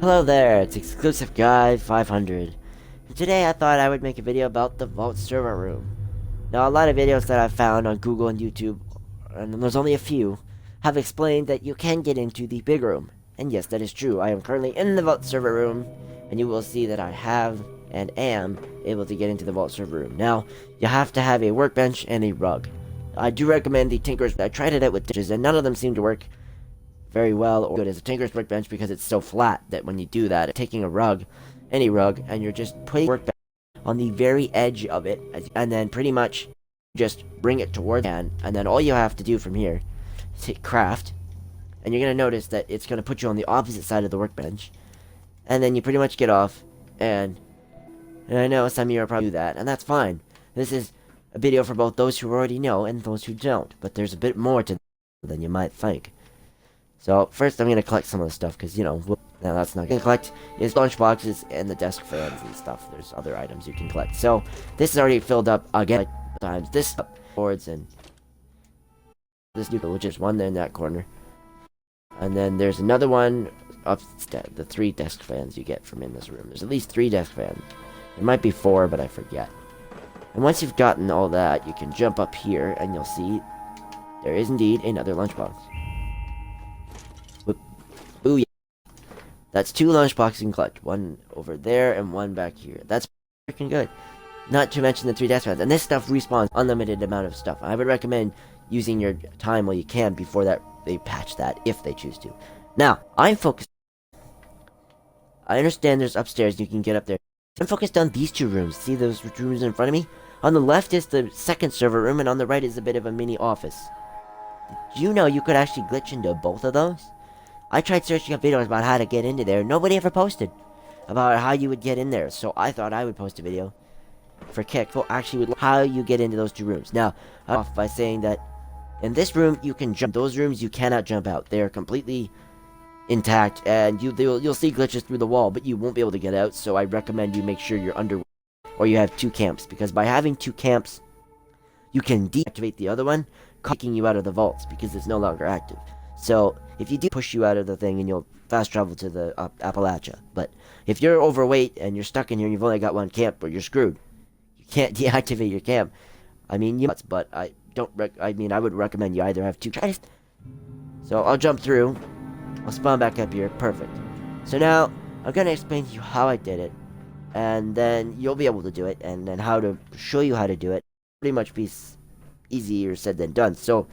Hello there, it's Exclusive Guy 500. And today I thought I would make a video about the Vault server room. Now, a lot of videos that I've found on Google and YouTube, and there's only a few, have explained that you can get into the big room. And yes, that is true. I am currently in the Vault server room, and you will see that I have and am able to get into the Vault server room. Now, you have to have a workbench and a rug. I do recommend the Tinker's. I tried it out with dishes, and none of them seem to work very well or good as a Tinker's workbench because it's so flat that when you do that, taking a rug, any rug, and you're just putting workbench on the very edge of it, and then pretty much just bring it towards hand, and then all you have to do from here is hit craft, and you're going to notice that it's going to put you on the opposite side of the workbench, and then you pretty much get off, and I know some of you are probably do that, and that's fine. This is a video for both those who already know and those who don't, but there's a bit more to than you might think. So, first I'm going to collect some of the stuff, because, now that's not going to collect is lunch boxes and the desk fans and stuff. There's other items you can collect. So, this is already filled up again, like, times this boards and this new, which is one there in that corner. And then there's another one upstairs, the 3 desk fans you get from in this room. There's at least 3 desk fans. There might be 4, but I forget. And once you've gotten all that, you can jump up here, and you'll see there is indeed another lunchbox. Booyah. That's 2 lunchboxes you can collect. One over there and one back here. That's freaking good. Not to mention the 3 desk fans. And this stuff respawns unlimited amount of stuff. I would recommend using your time while you can before that they patch that, if they choose to. Now, I'm focused. I understand there's upstairs. You can get up there. I'm focused on these 2 rooms. See those rooms in front of me? On the left is the second server room, and on the right is a bit of a mini office. Did you know you could actually glitch into both of those? I tried searching up videos about how to get into there. Nobody ever posted about how you would get in there. So I thought I would post a video for kick. Well, actually, how you get into those 2 rooms. Now, I'm off by saying that in this room you can jump. Those rooms you cannot jump out. They are completely intact, and you'll see glitches through the wall, but you won't be able to get out. So I recommend you make sure you're under, or you have 2 camps, because by having 2 camps, you can deactivate the other one, kicking you out of the vaults because it's no longer active. So, if you do push you out of the thing, and you'll fast travel to the Appalachia. But if you're overweight and you're stuck in here and you've only got 1 camp, or you're screwed. You can't deactivate your camp. I mean, but I would recommend you either have 2 tries. So I'll jump through. I'll spawn back up here. Perfect. So now I'm gonna explain to you how I did it, and then you'll be able to do it, and then how to show you how to do it. Pretty much be easier said than done. So,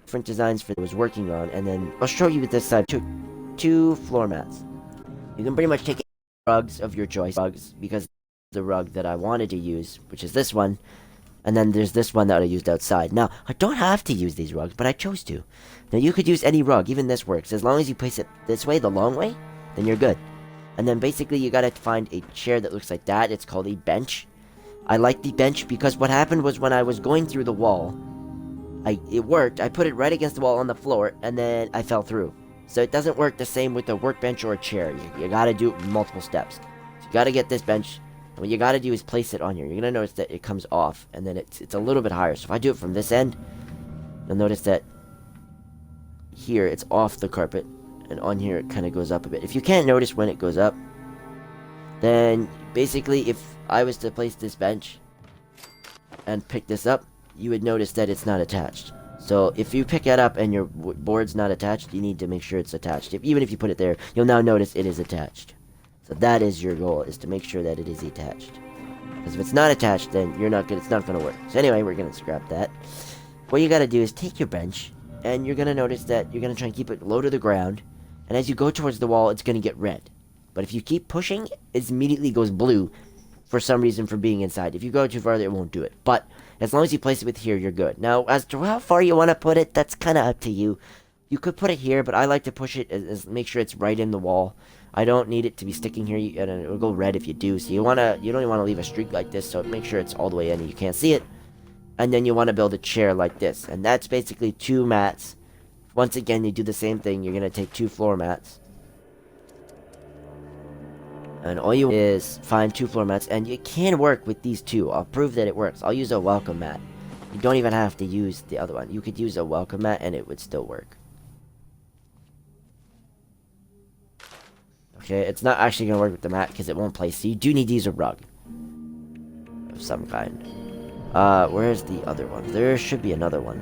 different designs for I was working on, and then I'll show you this side. 2 floor mats. You can pretty much take rugs of your choice, because the rug that I wanted to use, which is this one, and then there's this one that I used outside. Now, I don't have to use these rugs, but I chose to. Now, you could use any rug, even this works. As long as you place it this way, the long way, then you're good. And then basically you gotta find a chair that looks like that. It's called a bench. I like the bench because what happened was when I was going through the wall, it worked. I put it right against the wall on the floor, and then I fell through. So it doesn't work the same with a workbench or a chair. You gotta do it in multiple steps. So you gotta get this bench, and what you gotta do is place it on here. You're gonna notice that it comes off, and then it's a little bit higher. So if I do it from this end, you'll notice that here it's off the carpet, and on here it kind of goes up a bit. If you can't notice when it goes up, then basically if I was to place this bench and pick this up, you would notice that it's not attached. So if you pick it up and your board's not attached, you need to make sure it's attached. Even if you put it there, you'll now notice it is attached. So that is your goal, is to make sure that it is attached. Because if it's not attached, then it's not gonna work. So anyway, we're gonna scrap that. What you gotta do is take your bench, and you're gonna notice that you're gonna try and keep it low to the ground, and as you go towards the wall, it's gonna get red. But if you keep pushing, it immediately goes blue for some reason for being inside. If you go too farther, it won't do it. But as long as you place it with here, you're good. Now, as to how far you want to put it, that's kind of up to you. You could put it here, but I like to push it make sure it's right in the wall. I don't need it to be sticking here, and it'll go red if you do. So you don't even want to leave a streak like this, so make sure it's all the way in and you can't see it. And then you want to build a chair like this, and that's basically 2 mats. Once again, you do the same thing. You're going to take 2 floor mats. And all you is find 2 floor mats, and it can work with these 2. I'll prove that it works. I'll use a welcome mat. You don't even have to use the other one. You could use a welcome mat, and it would still work. Okay, it's not actually gonna work with the mat because it won't place. So you do need to use a rug of some kind. Where's the other one? There should be another one.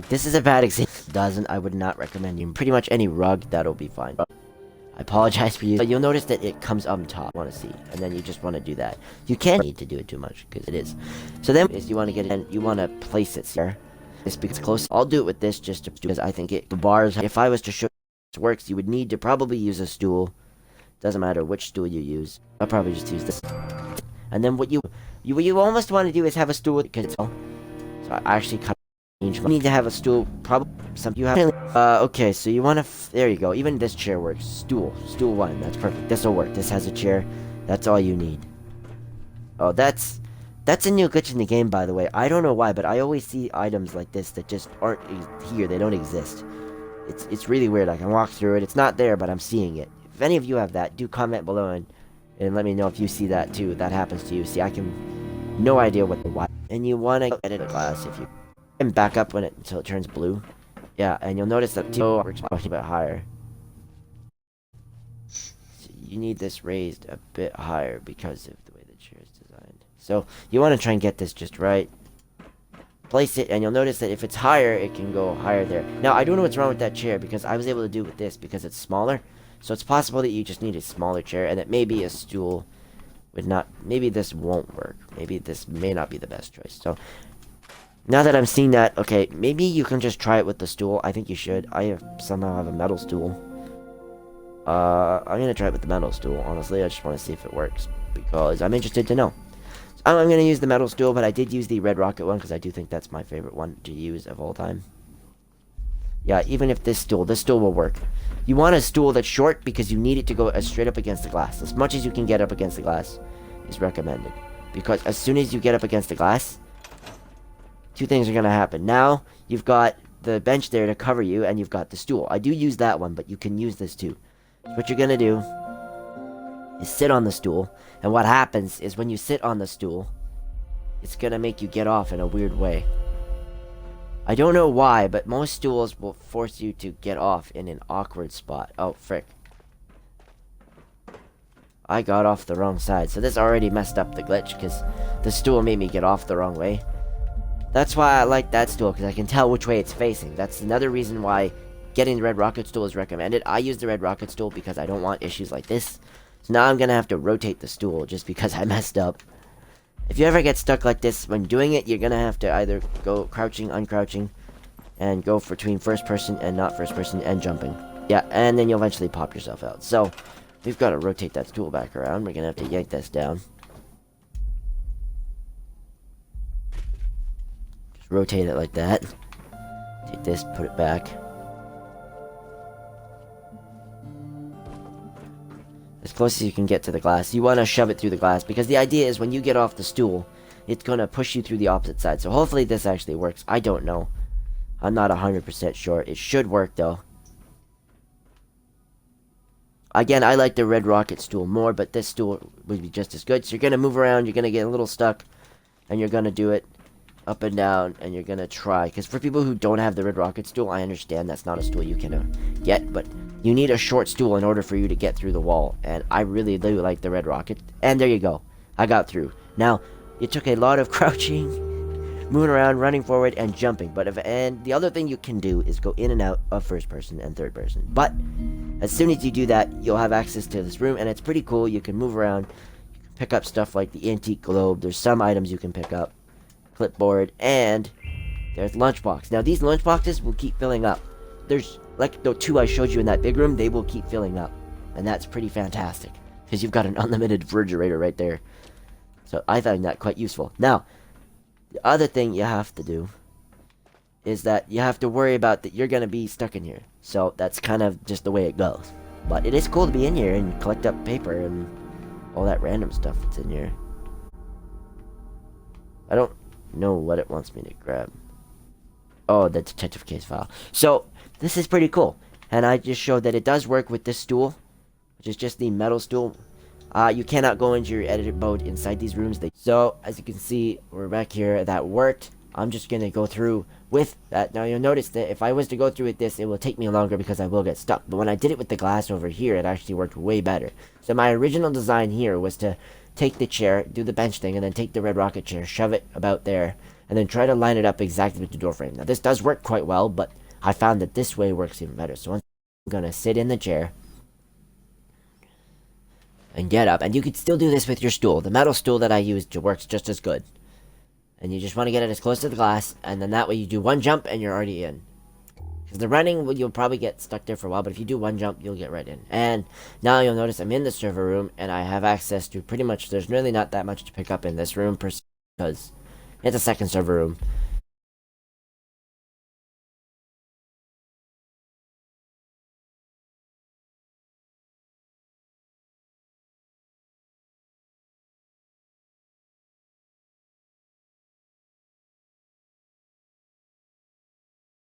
This is a bad example. Doesn't. I would not recommend you. Pretty much any rug, that'll be fine. I apologize for you. But you'll notice that it comes up top. Want to see, and then you just want to do that. You can't need to do it too much because it is. So then, is you want to get it and you want to place it here. This because close. I'll do it with this just to, because I think the bars. If I was to show this works, you would need to probably use a stool. Doesn't matter which stool you use. I'll probably just use this. And then what you almost want to do is have a stool because it's all. So I actually cut. You need to have a stool, probably some you have. Okay, so you want to. There you go. Even this chair works. Stool 1. That's perfect. This will work. This has a chair. That's all you need. Oh, that's a new glitch in the game, by the way. I don't know why, but I always see items like this that just aren't here. They don't exist. It's really weird. I can walk through it. It's not there, but I'm seeing it. If any of you have that, do comment below and let me know if you see that too. That happens to you. See, I can. No idea what the why. And you want to edit a glass if you. And back up until it turns blue. Yeah, and you'll notice that T works a bit higher. So you need this raised a bit higher because of the way the chair is designed. So you want to try and get this just right. Place it, and you'll notice that if it's higher, it can go higher there. Now, I don't know what's wrong with that chair because I was able to do it with this because it's smaller. So it's possible that you just need a smaller chair and that maybe a stool would not... Maybe this won't work. Maybe this may not be the best choice. So... Now that I'm seeing that, okay, maybe you can just try it with the stool. I think you should. Somehow have a metal stool. I'm gonna try it with the metal stool, honestly. I just want to see if it works, because I'm interested to know. So I'm gonna use the metal stool, but I did use the Red Rocket one, because I do think that's my favorite one to use of all time. Yeah, even if this stool will work. You want a stool that's short, because you need it to go as straight up against the glass. As much as you can get up against the glass is recommended. Because as soon as you get up against the glass... Two things are going to happen. Now, you've got the bench there to cover you, and you've got the stool. I do use that one, but you can use this too. So what you're going to do is sit on the stool, and what happens is when you sit on the stool, it's going to make you get off in a weird way. I don't know why, but most stools will force you to get off in an awkward spot. Oh, frick. I got off the wrong side, so this already messed up the glitch, because the stool made me get off the wrong way. That's why I like that stool, because I can tell which way it's facing. That's another reason why getting the Red Rocket stool is recommended. I use the Red Rocket stool because I don't want issues like this. So now I'm going to have to rotate the stool just because I messed up. If you ever get stuck like this when doing it, you're going to have to either go crouching, uncrouching, and go between first person and not first person and jumping. Yeah, and then you'll eventually pop yourself out. So, we've got to rotate that stool back around. We're going to have to yank this down. Rotate it like that. Take this, put it back. As close as you can get to the glass. You want to shove it through the glass, because the idea is when you get off the stool, it's going to push you through the opposite side. So hopefully this actually works. I don't know. I'm not 100% sure. It should work, though. Again, I like the Red Rocket stool more, but this stool would be just as good. So you're going to move around, you're going to get a little stuck, and you're going to do it up and down, and you're gonna try, because for people who don't have the Red Rocket stool, I understand that's not a stool you can get, but you need a short stool in order for you to get through the wall, and I really do like the Red Rocket, and there you go, I got through. Now, it took a lot of crouching, moving around, running forward, and jumping, and the other thing you can do is go in and out of first person and third person, but as soon as you do that, you'll have access to this room, and it's pretty cool. You can move around, you can pick up stuff like the antique globe. There's some items you can pick up, clipboard, and there's lunchbox. Now these lunchboxes will keep filling up. There's like the two I showed you in that big room, they will keep filling up, and that's pretty fantastic because you've got an unlimited refrigerator right there. So I find that quite useful. Now the other thing you have to do is that you have to worry about that you're gonna be stuck in here. So that's kind of just the way it goes, but it is cool to be in here and collect up paper and all that random stuff that's in here. I don't know what it wants me to grab. Oh, the detective case file. So this is pretty cool, and I just showed that it does work with this stool, which is just the metal stool. You cannot go into your edit mode inside these rooms. So, as you can see, we're back here. That worked. I'm just going to go through with that. Now, you'll notice that if I was to go through with this, it will take me longer because I will get stuck. But when I did it with the glass over here, it actually worked way better. So, my original design here was to take the chair, do the bench thing, and then take the red rocket chair, shove it about there, and then try to line it up exactly with the door frame. Now, this does work quite well, but I found that this way works even better. So, I'm going to sit in the chair and get up. And you could still do this with your stool. The metal stool that I used works just as good. And you just want to get it as close to the glass, and then that way you do one jump and you're already in. Because the running, you'll probably get stuck there for a while, but if you do one jump, you'll get right in. And now you'll notice I'm in the server room, and I have access to pretty much, there's really not that much to pick up in this room per se, because it's a second server room.